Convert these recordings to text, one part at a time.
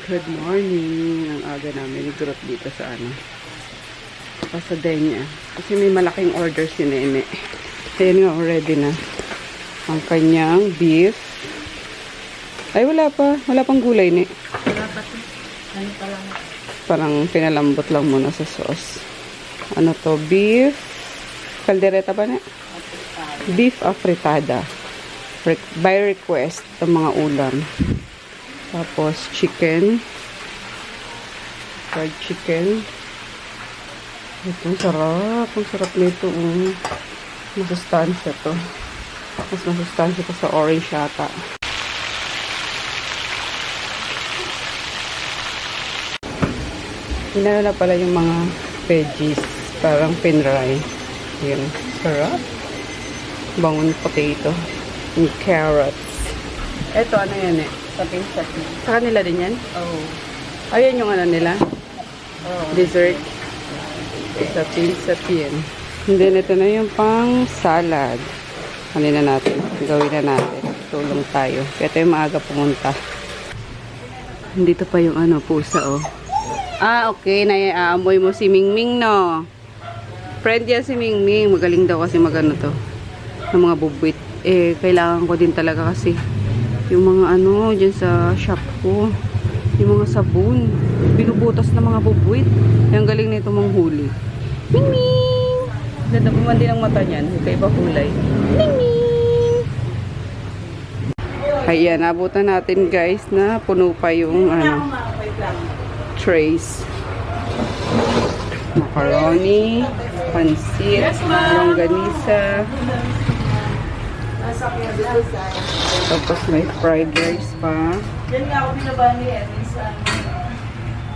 Good morning. Ang aga namin growth dito sa Pasadena. Kasi may malaking order si Nene. Ayan nga, already na. Ang kanyang beef. Ay, wala pa. Wala pang gulay, ne. Wala pa to. Ano pa lang. Parang pinalambot lang muna sa sauce. Ano to? Beef. Caldereta ba, ne? Beef afritada. By request, ang mga ulam. Tapos, chicken. Fried chicken. Ito, ang sarap. Ang sarap nito. Masustansya to. Mas masustansya to sa orange yata. Hinalo na pala yung mga veggies. Parang pinray. Yun. Sarap. Bangon potato. And carrots. Ito, ano yan eh? Sabi. Sa kanila din yan? Oh. Ayan yung ano nila. Oh. Dessert. Sapin. And then, ito na yung pang salad. Ano na natin? Gawin na natin. Tulong tayo. Kaya tayo maaga pumunta. Dito pa yung ano, pusa, oh. Ah, okay. Naiaamoy mo si Mingming, no? Friend yan si Mingming. Magaling daw kasi magano to. Ng mga bubwit. Eh, kailangan ko din talaga kasi yung mga ano, dyan sa shop ko. Yung mga sabon. Binubutas na mga bubwit. Yung galing na ito manghuli. Mingming! Ganda po man din ang mata niyan. Iba kulay. Mingming! Ayan, nabutan natin guys na puno pa yung ano, trays. Macaroni, pansit, longganisa. Tapos may fried rice pa.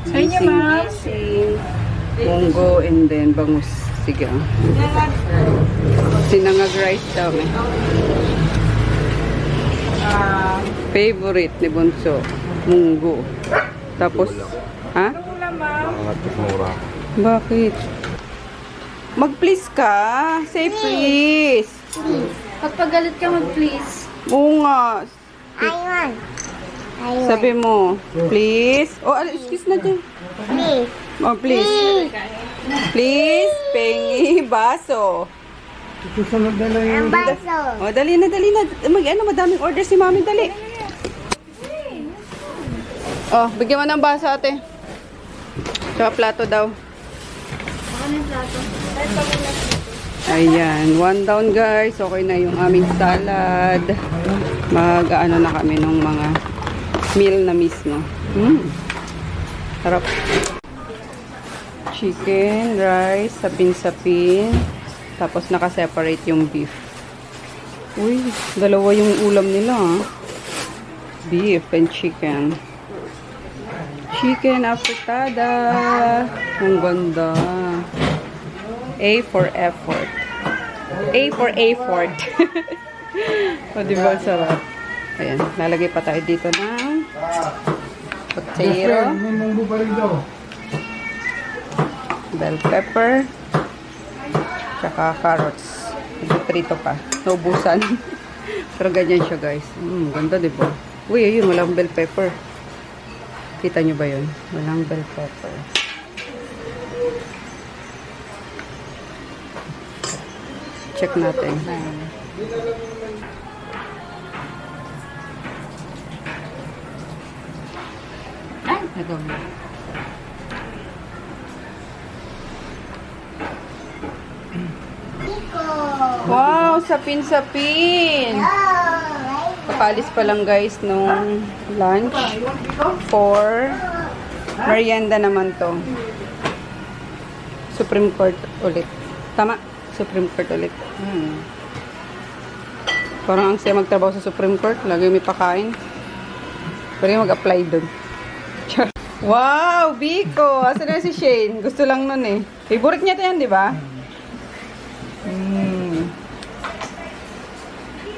Gising, munggo, and then bangus sigang. Sinangag rice daw eh. Favorite ni Bunso, munggo. Tapos, ha? Bakit? Mag-please ka. Say please. Pagpagalit ka mag-please. Oo nga. Ayun. Sabi mo, please. Oh, excuse na dyan. Please. Oh, please. Please, pengi, baso. Ang baso. Oh, dali na. Madaming order si mami, dali. Oh, bigyan mo ng baso, ate. Tsaka plato daw. Ako na yung plato. Ayan, 1 down guys. Okay na yung aming salad. Mag-ano na kami ng mga meal na mismo. Sarap. Chicken, rice, sapin-sapin. Tapos naka-separate yung beef. Uy, dalawa yung ulam nila. Beef and chicken. Chicken afritada. Ang ganda. A for effort. A for effort. O, diba sarap? Ayan, lalagay pa tayo dito ng potato. Bell pepper. Tsaka carrots. Prito pa. Naubusan. Pero ganyan siya guys. Ganda diba? Uy, ayun, walang bell pepper. Kita nyo ba yun? Walang bell pepper. Check natin. Ay, nagawa. Wow, sapin-sapin. Papalis pa lang guys nung lunch. For merienda naman to. Supreme Court ulit. Tama? Supreme Court ulit. Parang ang siya magtrabaho sa Supreme Court. Lagi may pakain. Pwede mag-apply dun. Wow! Biko! Asa na si Shane? Gusto lang nun eh. Favorite niya ito yan, di ba?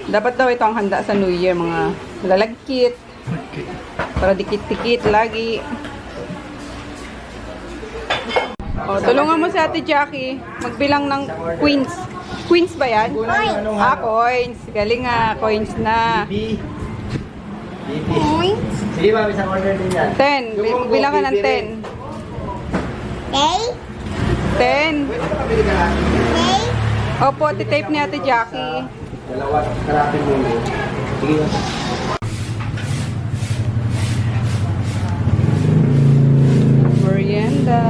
Dapat daw ito ang handa sa New Year. Mga lalagkit. Para dikit-dikit lagi. O, tulungan mo si Ate Jackie. Magbilang ng queens. Queens ba yan? Coins. Ah, coins. Galing nga. Coins na. Coins. Sige, mami, sa order din yan. 10. Bilang ka ng 10. Okay? 10. Pwede ka pabili ka lang. Okay? Opo, titape ni Ate Jackie. Dalawa, kalapin mo. Sige, mami. Merienda.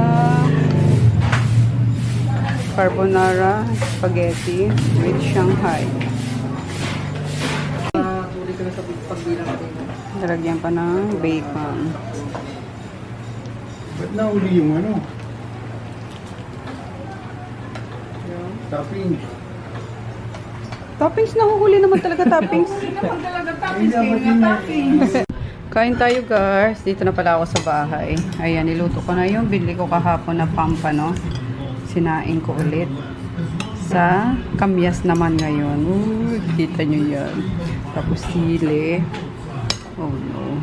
Carbonara, spaghetti with Shanghai. Tuloy ka na sa pagbilang natin. Nalagyan pa ng bacon. Ba't nauli yung ano? Topping. Toppings, nahuhuli naman talaga toppings. Kain tayo guys. Dito na pala ako sa bahay. Ayan, niluto ko na yung binili ko kahapon na pampano. Sinain ko ulit. Sa kamyas naman ngayon. Kita nyo yan. Tapos sili. Oh no.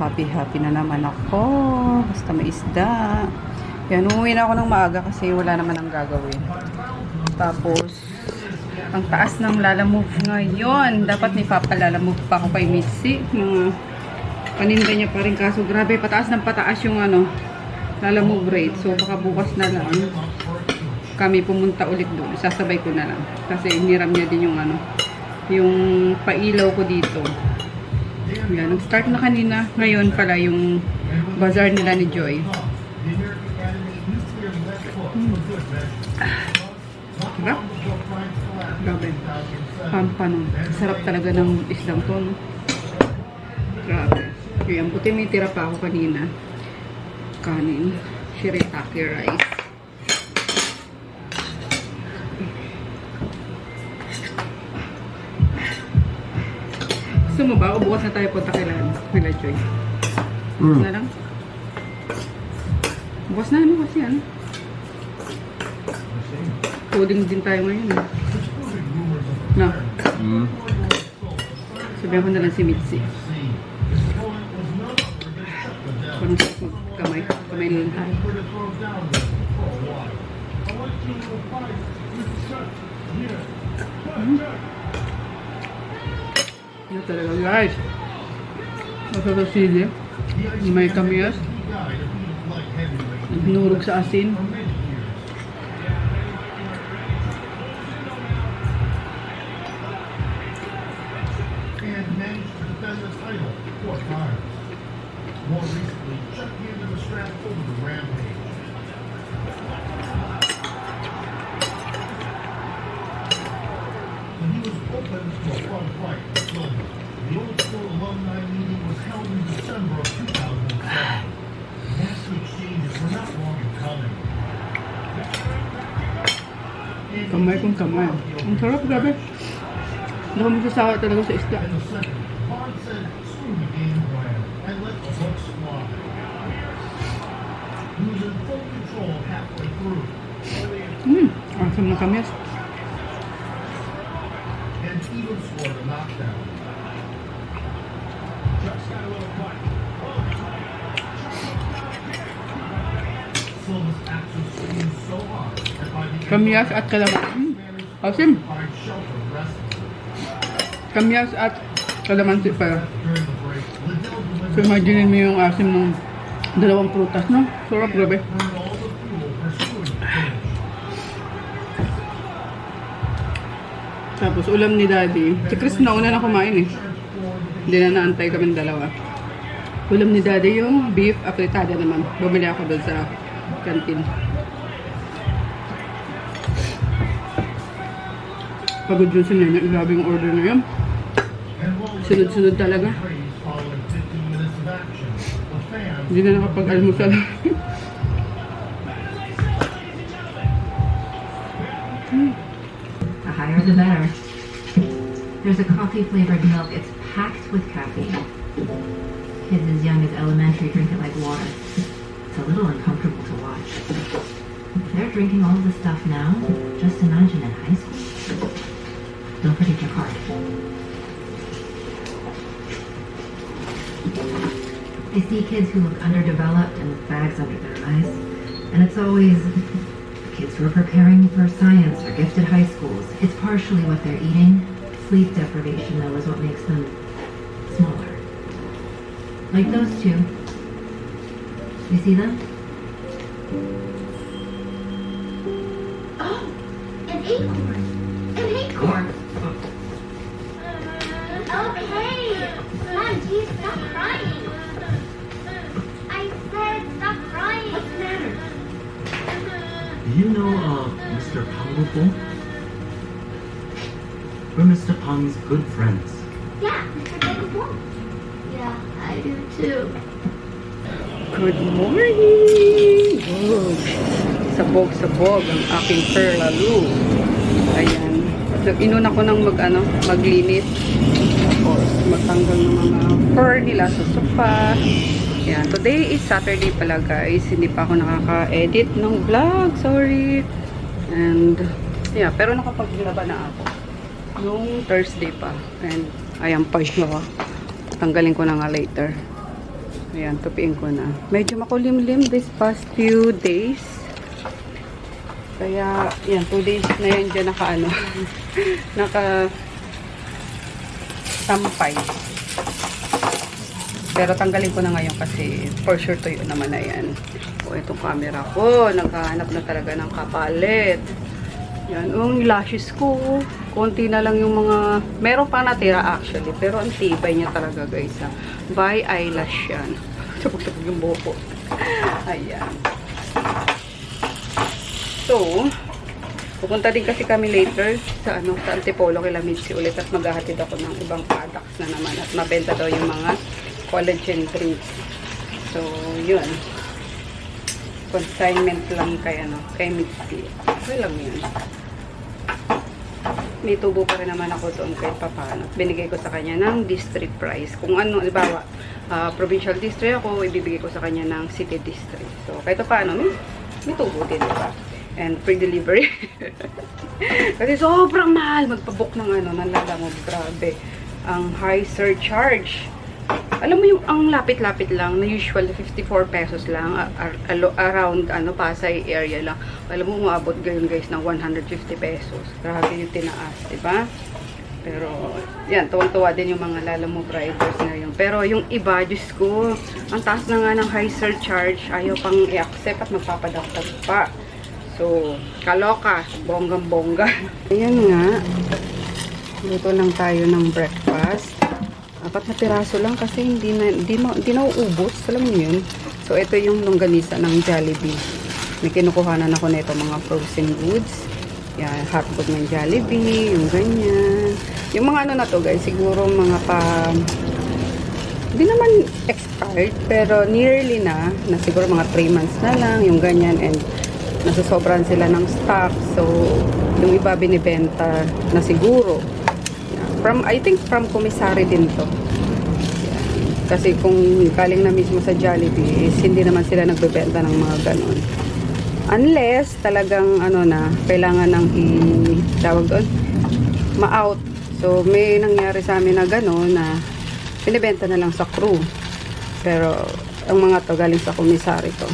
Happy na naman ako. Basta may isda. Yan, umuwi na ako ng maaga kasi wala naman ang gagawin. Tapos, ang taas ng lalamove ngayon. Dapat may papalalamove pa ako kay Mitzi. Mga paninda niya pa rin. Kaso grabe, pataas ng pataas yung ano, lalamove rate. So, baka bukas na lang kami pumunta ulit doon. Sasabay ko na lang. Kasi hiniram niya din yung ano, yung pailaw ko dito. Yan, nag-start na kanina. Ngayon pala yung bazaar nila ni Joy. Diba? Grabe. Pampano. Sarap talaga ng isdang to, no? Grabe. Yung buti may tira pa ako kanina. Kanin. Shirataki rice. Gusto mo ba? O bukas na tayo punta kila Joy. Bukas na lang. Bukas na ano kasi ano. Coding din tayo ngayon. No. Sabihan ko na lang si Mitzi. Parang kamay. Kamay na lang tayo. Yan talaga guys. Masarap sili. May kamyas. Nurog sa asin. More recently, Chuck handed the strap over to Rampage. And he was open to a fun fight with Silver. The old school alumni meeting was held in December of 2007. Nasty exchanges were not long in coming. Kamay kong kamay. Ang sarap, grabe. Hindi ko masasawa talaga sa isda. In the second, Bond said, screw the game plan and let the books fly. He was in full control halfway through. Asam na kamyas. And even scored a knockdown. Chuck's got a little fight. Silva's action screamed so hard that by the end Kamyas at kalamansi. Asim. find shelter rested. Kamyas at kalamansi pala. During the break, Liddell So imagine mo yung asim ng dalawang prutas, no? Sarap, grabe. burned all the fuel pursuing the finish. Tapos ulam ni Daddy. Si Chris nauna na kumain eh. Hindi na naantay kami dalawa. Ulam ni Daddy yung beef apritada naman. Bumili ako doon sa canteen. Pagod yun si Nene. Grabe yung order na yun. And what was Sunod-sunod talaga. praised following 15 minutes of action, the fans Hindi na nakapag-almusal. The higher the better. There's a coffee-flavored milk. It's packed with caffeine. Kids as young as elementary drink it like water. It's a little uncomfortable to watch. If they're drinking all of this stuff now, just imagine in high school. Don't forget your card. I see kids who look underdeveloped and with bags under their eyes. And it's always kids who are preparing for science or gifted high schools. It's partially what they're eating. Sleep deprivation, though, is what makes them smaller. Like those two. You see them? Oh, an acorn. An acorn. Okay. Mom, please stop crying. I said stop crying. What's the matter? Do you know Mr. Pang before? We're Mr. Pang's good friends. Yeah, Mr. Bang. Yeah, I do too. Good morning! Good. Sabog-sabog ang aking perlalo. Ayan. So, inuna ko ng maglinis. Tapos, magtanggal ng mga fur nila sa sofa. Ayan. Today is Saturday pala, guys. Hindi pa ako nakaka-edit ng vlog. Sorry. And, yeah. Pero nakapaglaba na ako. Nung Thursday pa. And, ayan pa siya. Tanggalin ko na nga later. Ayan, tupiin ko na. Medyo makulimlim this past few days. Kaya, yan, 2 days na yan dyan naka-sampay. Pero tanggalin ko na ngayon kasi for sure tuyo naman na yan. O, itong camera ko, naghahanap na talaga ng kapalit. Yan, yung lashes ko, konti na lang yung mga, meron pa natira actually, pero ang tibay niya talaga guys ha. By Eyelash yan. Sabog-sabog yung buhok ko. Ayan. So, pupunta din kasi kami later sa sa Antipolo kay Mitzi ulit at maghahatid ako ng ibang products na naman at mabenta daw yung mga collagen drinks. So, yun. Consignment lang kay Mitzi. Okay lang yun. May tubo pa rin naman ako doon kahit papaano. Binigay ko sa kanya ng district price. Kung ano, halimbawa, provincial district ako, ibibigay ko sa kanya ng city district. So, kahit papaano, may tubo din, diba? And free delivery. Kasi sobrang mahal magpabook ng ng Lalamove. Grabe. Ang high surcharge. Alam mo yung ang lapit-lapit lang na usual 54 pesos lang around Pasay area lang. Alam mo umabot ngayon guys ng 150 pesos. Grabe yung tinaas, 'di ba? Pero yan, tuwang-tuwa din yung mga Lalamove riders ngayon. Pero yung iba, Diyos ko, ang taas na nga ng high surcharge, ayaw pang i-accept at magpapadagdag pa. So, kaloka, bonggang-bongga. Ayan nga. Luto lang tayo ng breakfast. 4 na piraso lang kasi hindi na uubos. Alam mo yun. So, ito yung longganisa ng Jollibee. May kinukuhanan ako nito mga frozen goods. Yan, hotdog ng Jollibee, yung ganyan. Yung mga na to guys, siguro mga hindi naman expired, pero nearly na siguro mga 3 months na lang, yung ganyan. And nasasobran sila ng stock. So, yung iba binibenta na siguro. I think from Commissary din to. Yan. Kasi kung galing na mismo sa Jollibee, is hindi naman sila nagbebenta ng mga ganon. Unless talagang kailangan ng tawag doon, ma-out. So may nangyari sa amin na ganon na binibenta na lang sa crew. Pero ang mga to galing sa Commissary to.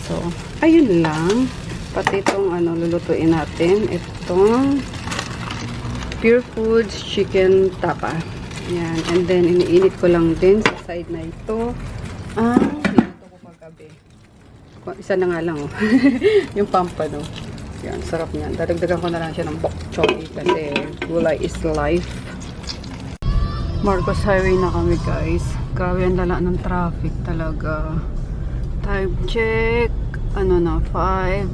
So ayun lang. Pati itong lulutuin natin. Itong Pure Foods Chicken Tapa. Yan. And then, iniinit ko lang din sa side na ito. Niluto ko paggabi. Isa na nga lang, oh. Yung pampano. Yan, sarap niyan. Dadagdagan ko na lang siya ng bok choy kasi gulay is life. Marcos Highway na kami, guys. Grabe ang lala ng traffic talaga. Time check. 5:34.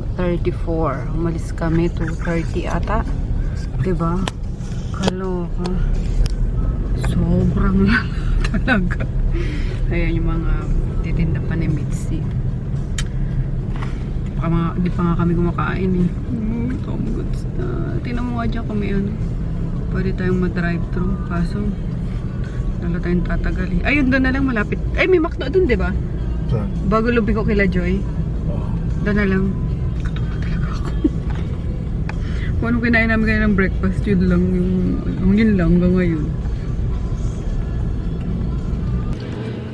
Umalis kami, 2:30 ata. Diba? Kaloka. Sobrang lang talaga. Ayan yung mga titinda pa ni Mitzi. Di pa nga kami kumakain eh. Oh my God. Tingnan mo nga dyan kung may pwede tayong ma-drive-thru. Kaso, wala tayong tatagal eh. Ayun, doon na lang malapit. Ay, may McDo doon, diba? Saan? Bago lubi ko kila Joy. Doon na lang. Kung anong kinain namin kayo ng breakfast, yun lang hanggang ngayon.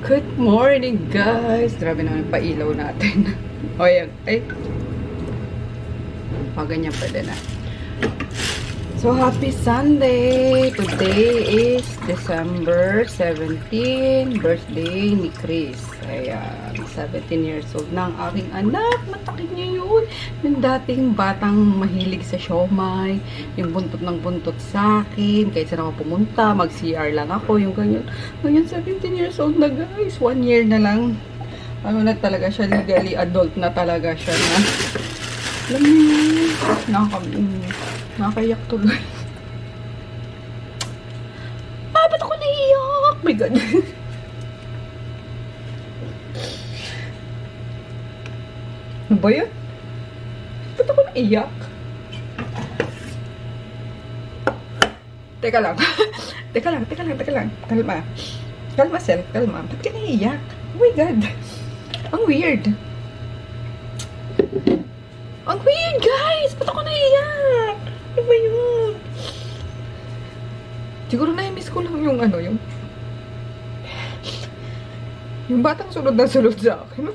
Good morning, guys! Grabe naman yung pailaw natin. O yan, ay. Ganyan pwede na. So, happy Sunday! Today is December 17, birthday ni Chris. Ayan, 17 years old na ang aking anak. Matakin niya yun. Yung dating batang mahilig sa siomay, yung buntot ng buntot sa akin, kahit saan ako pumunta, mag-CR lang ako, yung ganyan. Ngayon, 17 years old na guys. 1 year na lang. Ano na talaga siya, legally adult na talaga siya na. Alam niyo, nakakayak tuloy. Ba't ako naiyak? My God. Ano ba yun? Ba't ako naiyak? Teka lang. Teka lang. Kalma. Kalma, self. Kalma. Ba't ka naiyak? Oh my God. Ang weird. Ang weird, guys! Ba't ako naiyak? Ano ba yun? Siguro na-miss ko lang yung ano, yung batang sunod na sunod sa akin.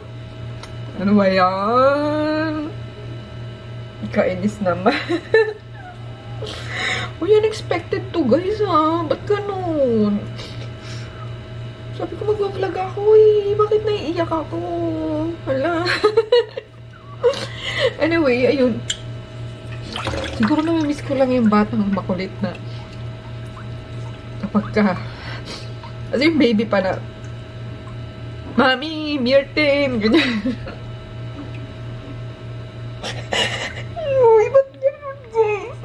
Ano ba yan? Kainis naman. Uy, unexpected to, guys, ha? Ba't ganun? Sabi ko mag-vlog ako, eh. Bakit naiiyak ako? Hala. Anyway, ayun. Siguro na-miss ko lang yung batang makulit na kapag ka as yung baby pa na Mami, Mirtin, ganyan. Uy, ba't ganun, guys?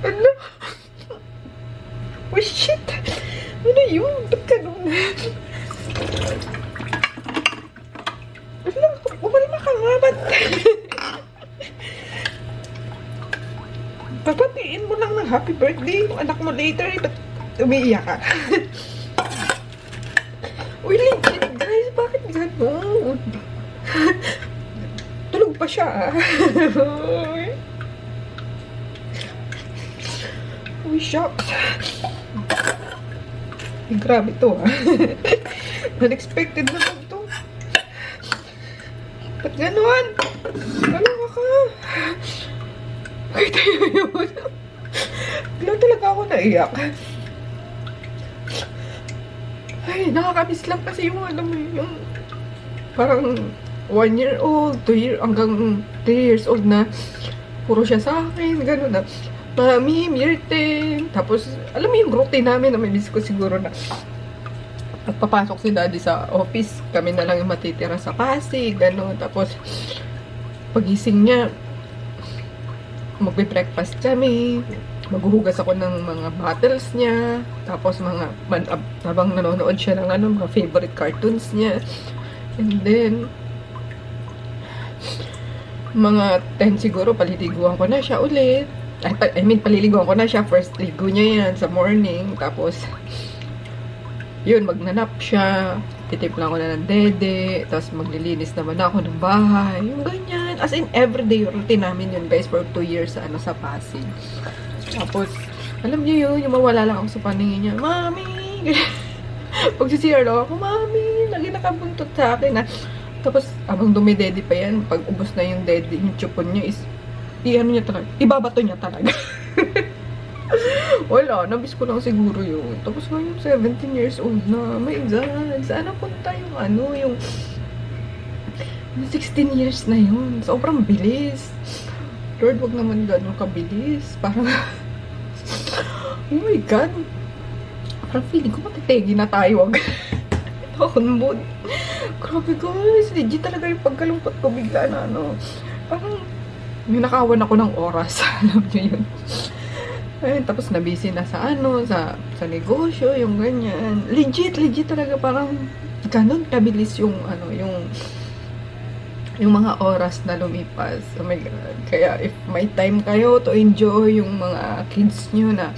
Ano? Oh, shit! Ano yun? Ba't ganun? Wala, umalma ka nga, ba't? Papatiin mo lang ng happy birthday yung anak mo later, ba't umiiyak ka? Uy, legit, guys, bakit gano'n? Tulog pa siya, ah. Uy, shucks. Ay, grabe to, ah. Unexpected naman to. Ba't gano'n? Ano ka? Ay, tayo yun. Bigla talaga ako naiyak. Ay, nakakamiss lang kasi yung alam mo yung parang 1 year old, 2 year, hanggang 3 years old na puro siya sa akin, gano'n na. Mami, Mirtin. Tapos, alam mo yung routine namin na may miss ko siguro na pagpapasok si daddy sa office, kami na lang yung matitira sa Pasig, gano'n. Tapos, pagising niya, magbe-breakfast kami, maghuhugas ako ng mga bottles niya, tapos habang nanonood siya ng mga favorite cartoons niya, and then mga 10 siguro paliliguan ko na siya ulit. Paliliguan ko na siya, first ligo niya yan sa morning, tapos yun, magnanap siya, titimpla ko na ng dede, tapos maglilinis naman ako ng bahay, yung ganyan. As in, everyday routine namin yun, guys, for 2 years sa Pasig. Tapos, alam niyo yun, yung mawala lang ako sa paningin niya, Mami! Pag-CR lang ako, Mami! Lagi nakabuntot sa akin, ha? Tapos, abang dumidede pa yan, pag ubos na yung dede, yung chupon niya is, ibabato niya talaga. Wala, nabis ko lang siguro yun. Tapos ngayon, 17 years old na. My God, saan napunta yung 16 years na yun. Sobrang bilis. Lord, wag naman gano'n kabilis. Parang, oh my God. Parang feeling ko matitegi na tayo. Wag. Takon. Grabe guys, legit talaga yung pagkalumpot ko bigla na parang, yung nakawan ako ng oras. Alam niyo yun. Ayun, tapos nabisi na sa sa negosyo, yung ganyan. Legit talaga parang ganun kabilis yung yung mga oras na lumipas. Oh my God. Kaya if may time kayo to enjoy yung mga kids nyo na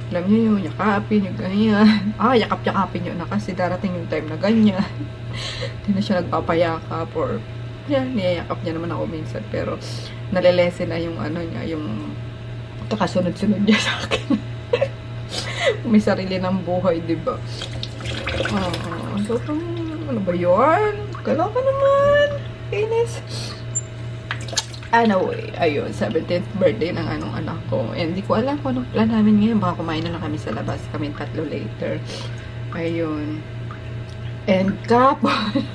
alam nyo yung yakapin, yung ganyan. Yakap-yakapin nyo na kasi darating yung time na ganyan. Hindi na siya nagpapayakap or niyayakap niya naman ako minsan pero nalilesen na yung niya, yung kasunod-sunod niya sa akin. May sarili ng buhay, diba? So, ano ba yun? Kaloka naman. Kainis. Anyway, ayun, 17th birthday ng anong anak ko. And hindi ko alam kung anong plan namin ngayon. Baka kumain na lang kami sa labas. Kami tatlo later. Ayun. And kapon.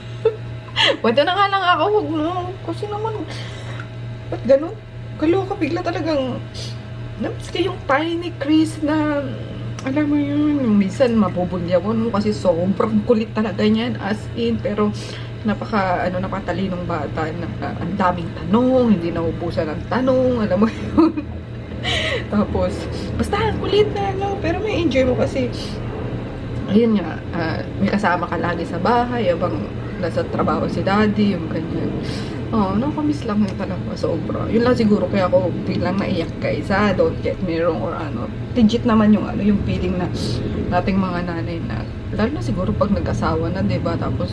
Pwede na nga lang ako. Huwag mo. Kasi naman, ba't ganun? Kaloka, bigla talagang namiss ko yung tiny Chris na alam mo yun, yung minsan mabubulyawan mo kasi sobrang kulit talaga niyan. As in, pero napakatalinong bata na ang daming tanong, hindi naubusan ng tanong, alam mo yun. Tapos, basta kulit na, no? Pero may enjoy mo kasi, ayun nga, may kasama ka lagi sa bahay, abang nasa trabaho si daddy, yung ganyan. Oh, nakamiss lang yun talaga, sobra. Yun lang siguro, kaya ako biglang naiyak kaysa, don't get me wrong, or ano. Legit naman yung yung feeling na nating mga nanay na, lalo na siguro pag nag-asawa na, diba? Tapos,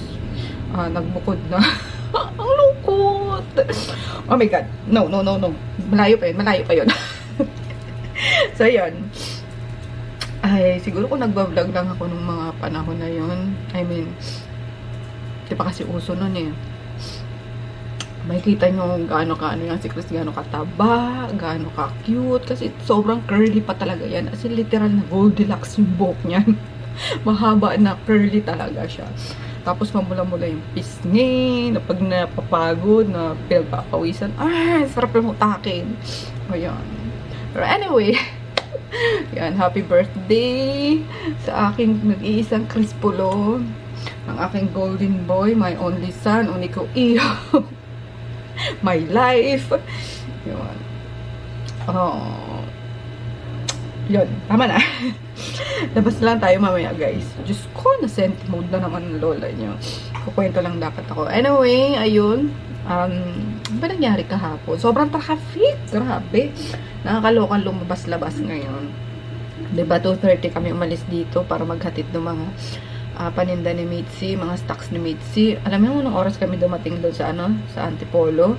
nagbukod na. Ang lungkot. Oh my God. No. Malayo pa yun. So, yun. Ay, siguro kung nagbablog lang ako nung mga panahon na yun. I mean, di pa kasi uso nun eh. Makikita nyo gaano yan si Chris, gaano kataba, gaano ka-cute. Kasi sobrang curly pa talaga yan. As in, literal na Goldilocks yung buhok niyan. Mahaba na curly talaga siya. Tapos mamula-mula yung pisngi, na pag napapagod, na pinagpapawisan, sarap yung utakin. Ayan. Pero anyway, yan, happy birthday sa aking nag-iisang Chris Pulo, ang aking golden boy, my only son, uniko iyo, my life. Yun. Oh. Yun, tama na. Labas lang tayo mamaya, guys. Diyos ko, na-sent mode na naman ng lola nyo. Kukwento lang dapat ako. Anyway, ayun. Ano ba nangyari kahapon? Sobrang traffic. Grabe. Nakakalokan lumabas-labas ngayon. Diba, 2:30 kami umalis dito para maghatid ng mga paninda ni Mitzi, mga stocks ni Mitzi. Alam mo, unang oras kami dumating doon sa, sa Antipolo.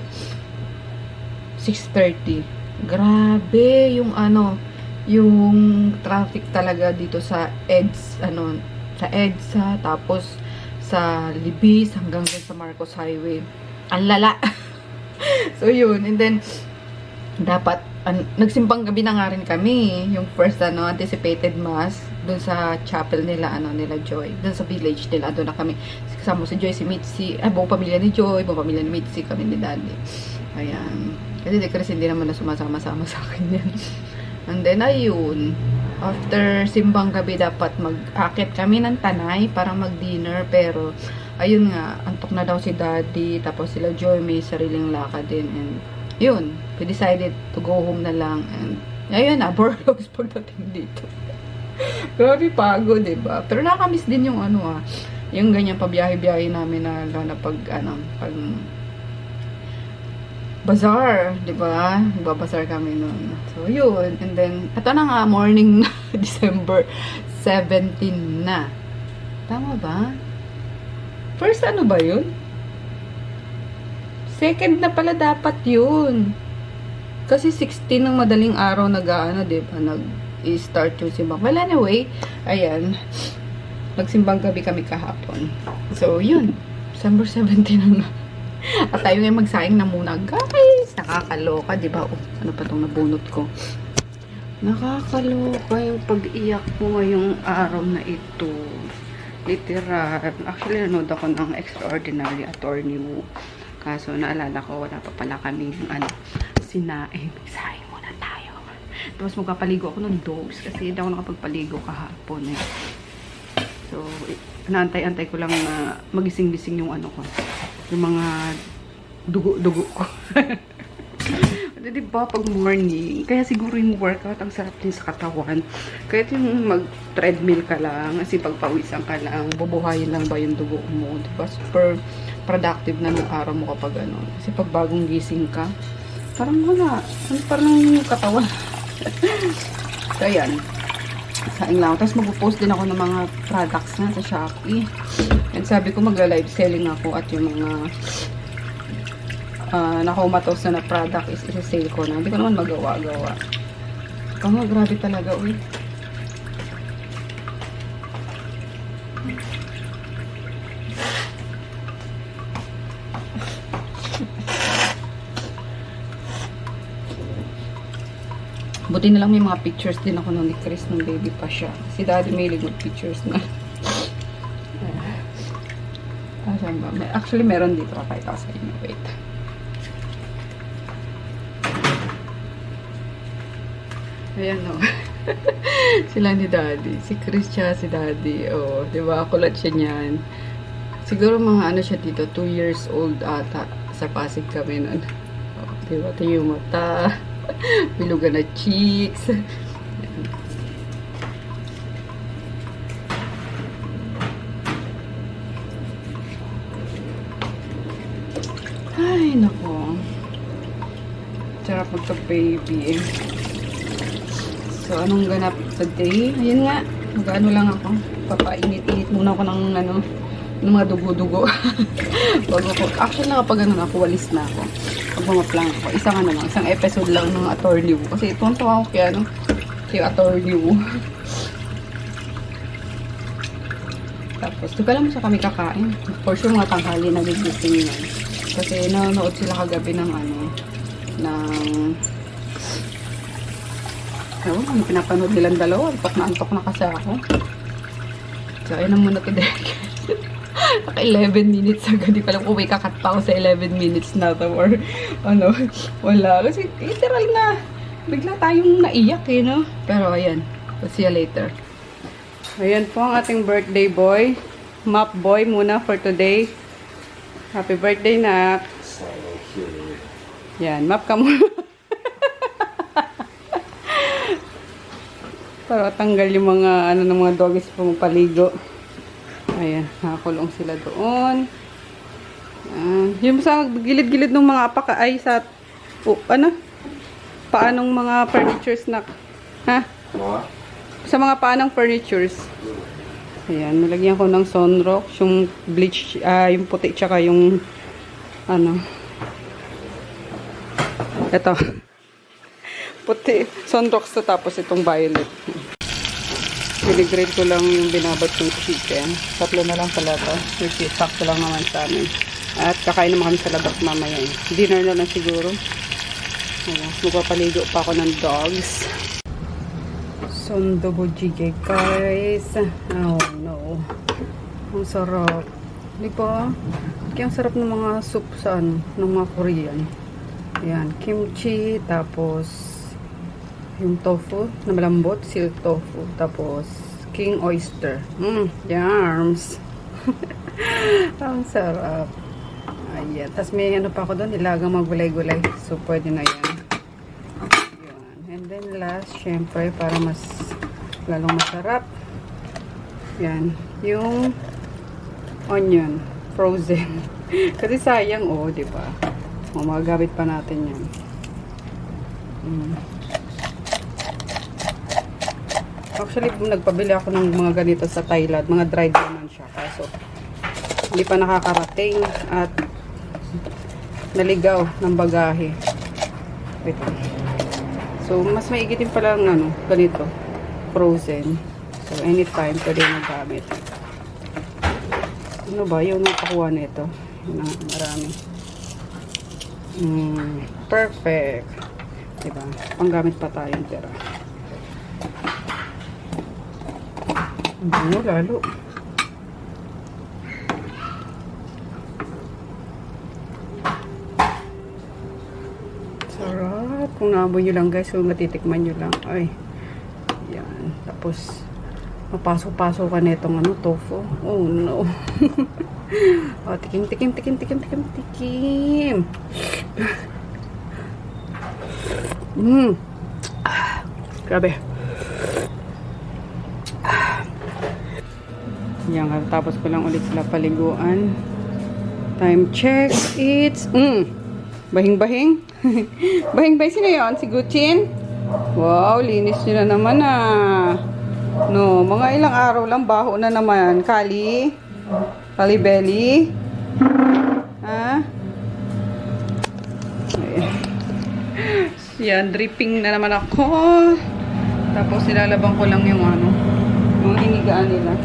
6:30. Grabe, yung traffic talaga dito sa EDSA, tapos sa Libis hanggang sa Marcos Highway. Ang lala. So yun, and then dapat nagsimpang gabi na nga rin kami, yung first anticipated mass doon sa chapel nila nila Joy, doon sa village nila. Doon na kami kasama si Joy, si Mitzi, buong pamilya ni Joy, buong pamilya ni Mitzi, kami ni Daddy. Ayan, kasi hindi naman na sumasama-sama sa akin yan. And then, ayun, after simbang gabi, dapat mag-akit kami ng Tanay para mag-dinner. Pero, ayun nga, antok na daw si Daddy. Tapos sila Joy, may sariling lakad din. And, yun, we decided to go home na lang. And, ayun na, Borlogs pagdating dito. Grabe pagod, diba? Pero nakamiss din yung yung ganyan pabiyahe-biyahe namin na pag bazaar, di ba? Nagbabazar kami noon. So, yun. And then, ito na nga, morning December 17 na. Tama ba? First, ba yun? Second na pala dapat yun. Kasi 16 ng madaling araw di ba? Nag-start yung simbang. Well, anyway, ayan. Nagsimbang gabi kami kahapon. So, yun. December 17 na. At tayo ngayon magsaing na muna, guys. Nakakaloka, di ba? Ano pa itong nabunot ko? Nakakaloka yung pag-iyak ko ngayong araw na ito. Literal. Actually, nanood ako ng Extraordinary Attorney Woo. Kaso, naalala ko, wala pa pala kami yung sinaing. Magsaing muna tayo. Tapos magpapaligo ako ng dogs kasi hindi ako nakapagpaligo kahapon eh. So, naantay-antay ko lang na magising-gising yung ko. Yung mga dugo-dugo ko. Diba, pag morning, kaya siguro yung workout, ang sarap din sa katawan. Kaya yung mag-treadmill ka lang, kasi pagpawisan ka lang, bubuhayin lang ba yung dugo mo. Diba, super productive na ng araw mo kapag Kasi pag bagong gising ka, parang wala. Parang yung katawan. So, ayan. Saing lang. Tapos mag-post din ako ng mga products na sa Shopee. And sabi ko magla-live selling ako at yung mga nakumatos na product is isa-sale ko na. Hindi ko naman magawa-gawa. Grabe talaga, uy. Buti na lang may mga pictures din ako nung ni Chris nung baby pa siya. Si daddy may good pictures na. Asan ba? Actually, meron dito. Pakita ko sa inyo. Wait. Ayan o. Sila ni daddy. Si Chris siya, si daddy. Oh, diba? Kulat siya niyan. Siguro mga ano siya dito, 2 years old ata. Sa Pasig kami nun. Oh, diba? Ito yung mata. Bilugan na cheeks. Ay, nako. Sarap magka-baby. So, anong ganap today? Ayun nga. Mag-ano lang ako. Papainit-init muna ako ng ano, ng mga dugo-dugo. Bago ko. Actually, nakapag ano na ako, walis na ako. Pag bumaplang ako. Isang episode lang ng Attorney Woo. Kasi ito ang tawa ko kaya, no? Kaya Attorney Woo. Tapos, tuga lang siya kami kakain. For sure, mga tanghali na gigising yun. Kasi nanonood sila kagabi ng ano, ano pinapanood nilang dalawa. Antok na kasi ako. So, ayun na muna today. Naka 11 minutes agad. Di pa lang uwi kakat pa ako sa 11 minutes na to. Or ano, wala. Kasi literal na bigla tayong naiyak eh, no? Pero ayan, we'll see you later. Ayan po ang ating birthday boy. Map boy muna for today. Happy birthday, Nak. Yan, map ka muna. Para tanggal yung mga, ano, ng mga doggies pumapaligo. Ayan, nakakulong sila doon. Yung sa gilid-gilid ng mga apaka ay sa, ano? Paanong mga furnitures, Nak? Ha? Sa mga paanong furnitures. Ayan, nalagyan ko ng sunrock, yung bleach, yung puti, tsaka yung, ano, ito, puti, sunrocks to, tapos itong violet. Pinigrade ko lang yung binabad yung chicken. 3 na lang pala to, kasi sakto lang naman sa amin. At kakain naman kami sa labas mamaya. Dinner na lang siguro. Ayan, magpapaligo pa ako ng dogs. Sundubo jjigae, guys. Oh no. Ang sarap. Di ba? Kaya ang sarap ng mga soup sa ano, ng mga Korean. Ayan, kimchi, tapos yung tofu na malambot, silk tofu, tapos king oyster. Yums. Ang sarap. Ayan. Tapos may ano pa ako doon, nilagang magulay-gulay. So, pwede na yan. And then last, syempre, para mas lalong masarap. Yan. Yung onion. Frozen. Kasi sayang, oh, di ba? O, magagamit pa natin yan. Actually, nagpabili ako ng mga ganito sa Thailand. Mga dried naman siya. Kaso, hindi pa nakakarating at naligaw ng bagahe. Wait. So, mas maigitin pala ang ano, ganito. Frozen. So, anytime pwede magamit. Ano ba? Yung napakuha nito. Marami. Perfect. Diba? Panggamit pa tayong tira. Ano lalo? Sarap. Kung naamoy nyo lang guys, kung matitikman nyo lang. Ay. Yan. Tapos, mapasok-pasok ka na itong ano, tofu. Oh no. Oh, tikim. Grabe. Yan, tapos ko lang ulit sila paliguan. Time check. It's bahing-bahing. Bahing-bahing. Sino yun? Si Guchin? Wow, linis nyo na naman ah. No, mga ilang araw lang, baho na naman. Kali? Kali belly? Ha? Yan, dripping na naman ako. Tapos nilalabang ko lang yung ano, mga hinigaan nila.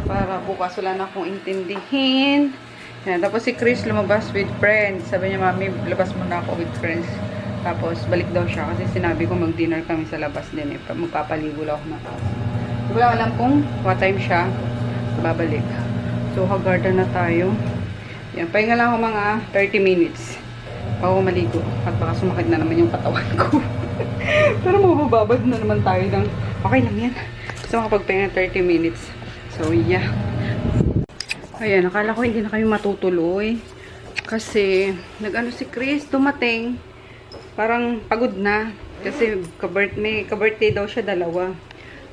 Para bukas wala na akong intindihin. Yan, tapos si Chris lumabas with friends. Sabi niya, Mami, labas muna ako with friends. Tapos, balik daw siya kasi sinabi ko mag-dinner kami sa labas din eh. Magpapaligo lang ako na. Hindi ko lang alam kung what time siya babalik. So, hagarden na tayo. Yan, pahinga lang ako mga 30 minutes. Ako maligo. At baka sumakit na naman yung katawan ko. Pero mabababad na naman tayo ng okay lang yan. So, makapagpahinga 30 minutes. So, yeah. Ayan, nakala ko hindi na kayo matutuloy. Kasi, nag-ano si Chris, dumating. Parang pagod na. Kasi, may ka-birthday daw siya, 2.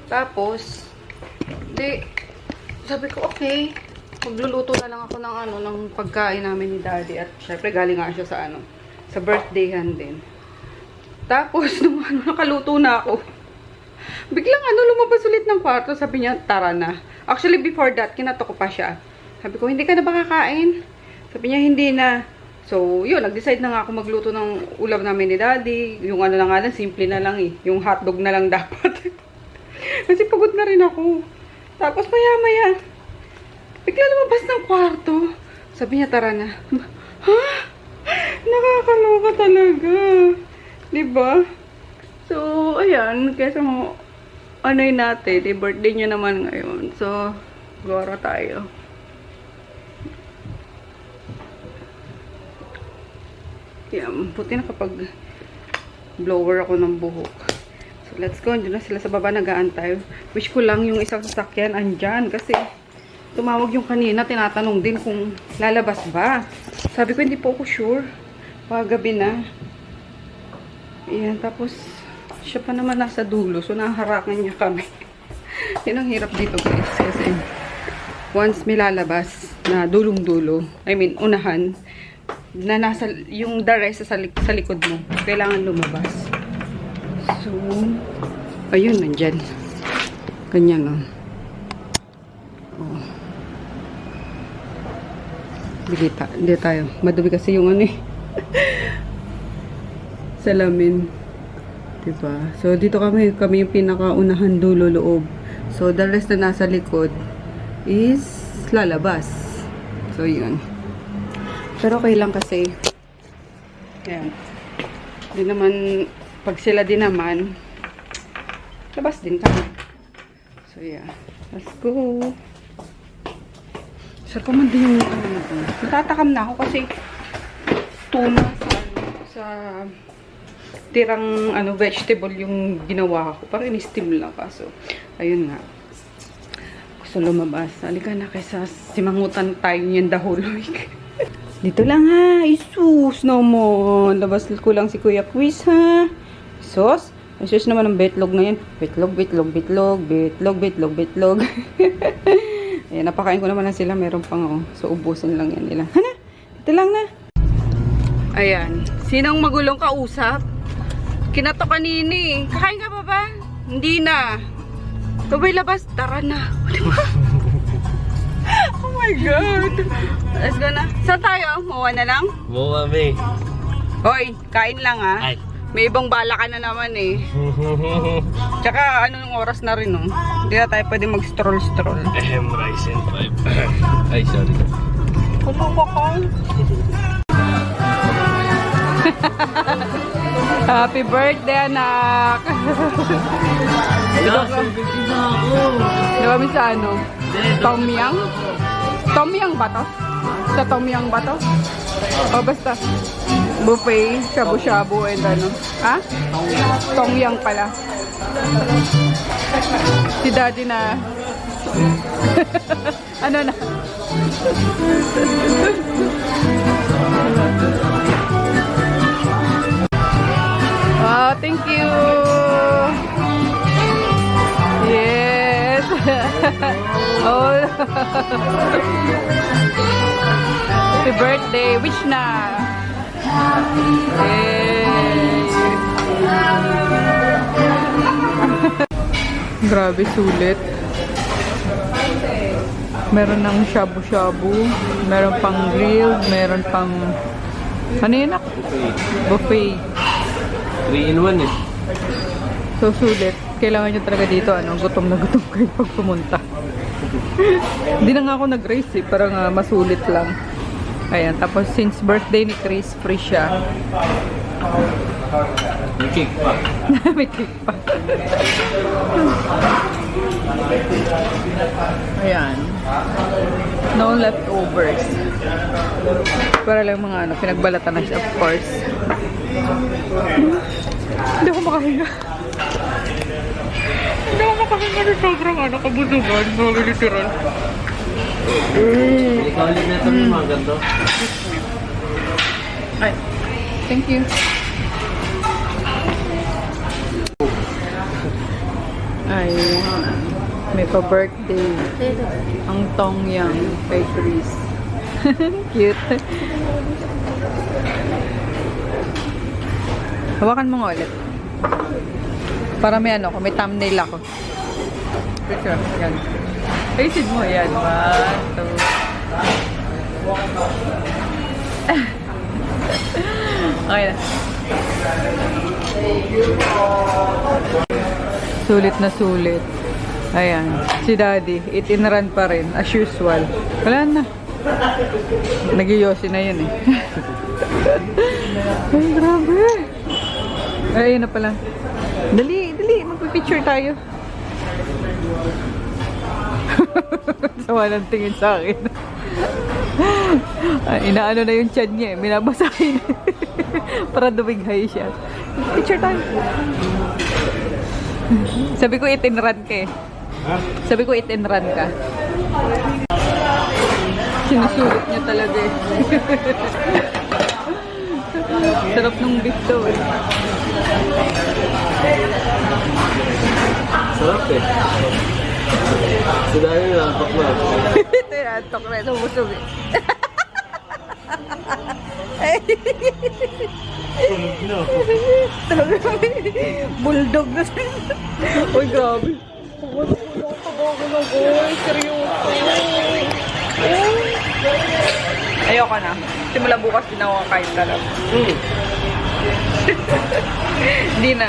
Tapos, sabi ko, okay. Magluluto na lang ako ng ng pagkain namin ni Daddy. At syempre, galing nga siya sa birthday-han din. Tapos, nung nakaluto na ako, biglang lumabas ulit ng kwarto. Sabi niya, tara na. Actually, before that, kinato ko pa siya. Sabi ko, hindi ka na ba kakain? Sabi niya, hindi na. So, yun, nag-decide na nga ako magluto ng ulam namin ni Daddy. Yung na nga lang, simple na lang eh. Yung hotdog na lang dapat. Kasi pagod na rin ako. Tapos, maya-maya, bigla lumabas ng kwarto. Sabi niya, tara na. Ha? Nakakaloka talaga. Diba? So, ayan. Kesa mo, yun natin. Birthday niya naman ngayon. So, gora tayo. Yan. Puti na kapag blower ako ng buhok. So, let's go. Andiyan na sila sa baba. Nag-aantay. Wish ko lang yung isang sasakyan andyan. Kasi, tumawag yung kanina. Tinatanong din kung lalabas ba. Sabi ko, hindi po ako sure. Pagabi na. Ayan. Tapos, siya pa naman nasa dulo. So, naharakan niya kami. Yan ang hirap dito, guys. Kasi, once may lalabas na dulong-dulo, I mean, unahan, na nasa, yung the rest sa likod mo, kailangan lumabas. So, ayun, nandyan. Ganyan, oh. Hindi tayo. Madumi kasi yung salamin. Diba? So, dito kami yung pinakaunahan dulo loob. So, the rest na nasa likod is lalabas. So, yun. Pero okay lang kasi yan. Di naman, pag sila din naman, labas din kami. So, yeah. Let's go. Sarap naman din yung natatakam na ako kasi tuna sa tirang vegetable yung ginawa ko. Parang in-steam lang kaso. Ayun nga. Gusto lumabas. Halika na kaysa simangutan tayo yung dahuloy. Dito lang ha. Isus naman. Labas ko lang si Kuya Quiz ha. Sus. Isus naman ang betlog na yan. Betlog. Ayan, napakain ko naman na sila. Meron pang So, ubusin lang yan nila. Hana? Dito lang na. Ayan. Sinong magulong kausap? Kinato kanini. Kakain ka pa ba? Hindi na. Sabay labas. Tara na. Oh my God. Let's go na. Saan tayo? Mawa na lang? Mawa, may. Hoy, kain lang ha. Ay. May ibang bala ka na naman eh. Tsaka anong oras na rin Hindi na tayo pwede mag-stroll-stroll. Rice and 5. Ay, sorry. Happy birthday, anak! Dito kami sa Tom Yum? Tom Yum ba to? Sa Tom Yum ba to? O basta buffet, shabu-shabu and ha? Tom Yum pala. Si Daddy na na? Oh, thank you. Yes. Oh. Happy birthday. Wish na. Yes. Grabe, sulit. Meron ng shabu-shabu, meron pang grilled, meron pang buffet. 3 in 1 eh. So, sulit. Kailangan nyo talaga dito, gutom na gutom kayo pag pumunta. Hindi na nga ako nag-race eh, parang masulit lang. Ayan, tapos since birthday ni Chris, free siya. May cake pa. May cake pa. Ayan. No leftovers. Para lang mga ano, pinagbalatan na siya, of course. Hindi ako makahinga. Hindi ako makahinga na sobrang ano, kabusugan. Mga literal. Ikaw-ulit na ito yung mga ganito. Ay, thank you. Ay, may pa-birthday. Ang Tong Yang kay Chris. Cute. Hawakan mo nga ulit. Para may ano, may thumbnail ako. Picture, yan. Faces mo, yan. 1, 2. Okay na. Sulit na sulit. Ayan. Si Daddy, eat and run pa rin. As usual. Wala na. Nag-yosi na yun eh. Ay, grabe. Ay, ayun na pala. Dali, dali. Magpipicture tayo. Sama ng tingin sa akin. Inaano na yung tiyan niya eh. Minabasahin. Para dumighay siya. Picture tayo. Sabi ko eat and run ka eh. Sabi ko eat and run ka. Sinusulit niya talaga eh. Sarap nung beef daw eh. Sarap eh. Sila yun lang, tok na. Ito yung antok na ito. Busog eh. Bulldog na siya. Uy, grabe. Seryoso. Ayoko na. Simula bukas din ako kakain talaga. Hindi na.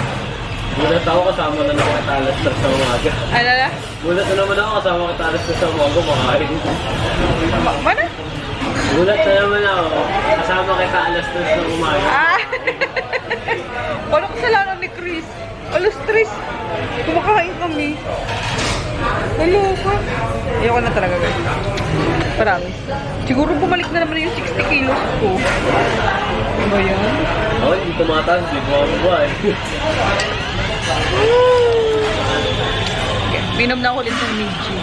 Gulat ako kasama na nakatalas na sa umaga. Ano na? Gulat na naman ako kasama nakatalas na sa umaga makain. Mana? Gulat na naman ako kasama kita alas 3 sa umaga. Ah! Paano kasalanan ni Chris? Alas 3. Kumakain kami. Hello ka. Ayoko na talaga guys. Promise. Siguro bumalik na naman yung 60 kilos ko. Ano ba yan? Ako hindi tumataas, hindi ko ako ba eh. Binom na ako ulit ng Midji.